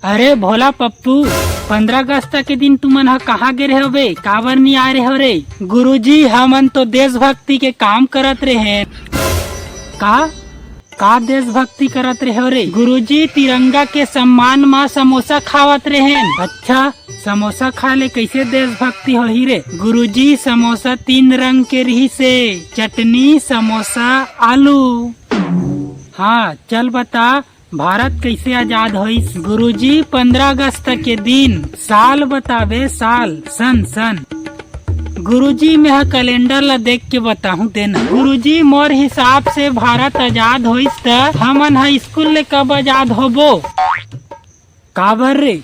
अरे भोला पप्पू, 15 अगस्त के दिन तुमन ह कहाँ गे रहे बे? काबर नहीं आ रहे हो रे? गुरुजी हमन तो देशभक्ति के काम करत रहे। का देशभक्ति करत रहे हो रे? गुरुजी तिरंगा के सम्मान में समोसा खावत रहे। अच्छा, समोसा खा ले कैसे देशभक्ति होही रे? गुरुजी समोसा 3 रंग के रही से, चटनी, समोसा, आलू। हाँ चल बता, भारत कैसे आजाद हुई? गुरुजी 15 अगस्त के दिन। साल बतावे, साल, सन। गुरुजी मैं कैलेंडर ला देख के बताहूँ देना। गुरुजी मोर हिसाब से भारत आजाद होइस त हमन हा स्कूल ले कब आजाद होबो? काबर रे?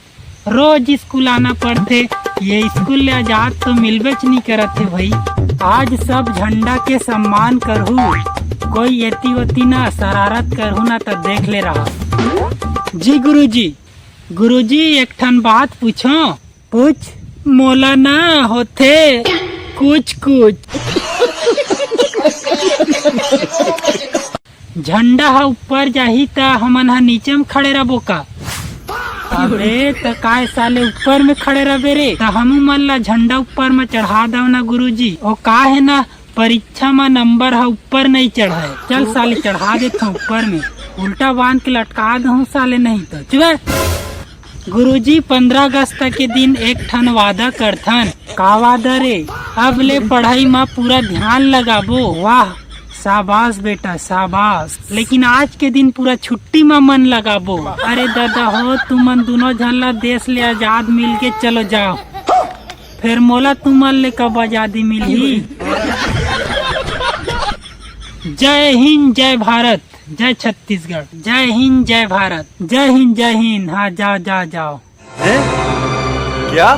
रोज स्कूल आना पड़थे। ये स्कूल ले आजाद तो मिलबेच नहीं करत है भाई। आज सब झंडा के सम्मान करहू, कोई एती वती ना शरारत करहू ना तो देख ले रहा। जी गुरुजी एक ठन बात पूछो? पूछ। मोला ना होथे कुछ झंडा हा ऊपर जाही त हमन हा नीचे में खड़े रहो का? अबे त काय साले ऊपर में खड़े रहे रे? त हमू मन ला झंडा ऊपर में चढ़ा दो ना गुरुजी। ओ का है ना, परीक्षा में नंबर हा ऊपर नहीं चढ़ा है। चल साले चढ़ा देता ऊपर में, उल्टा बांध के लटका दू साले, नहीं तो चुप। गुरुजी 15 अगस्त के दिन एक ठन वादा करथन। का वादा रे? अब ले पढ़ाई में पूरा ध्यान लगाबो। वाह, शाबाश बेटा शाबाश। लेकिन आज के दिन पूरा छुट्टी में मन लगाबो। अरे दादा हो, तुमन दोनों झल्ला देश ले आजाद मिल के चलो जाओ। फिर मोला तुमन ले कब आजादी मिली? जय हिंद, जय भारत, जय छत्तीसगढ़। जय हिंद, जय भारत, जय हिंद, जय हिंद। हाँ जाओ। क्या?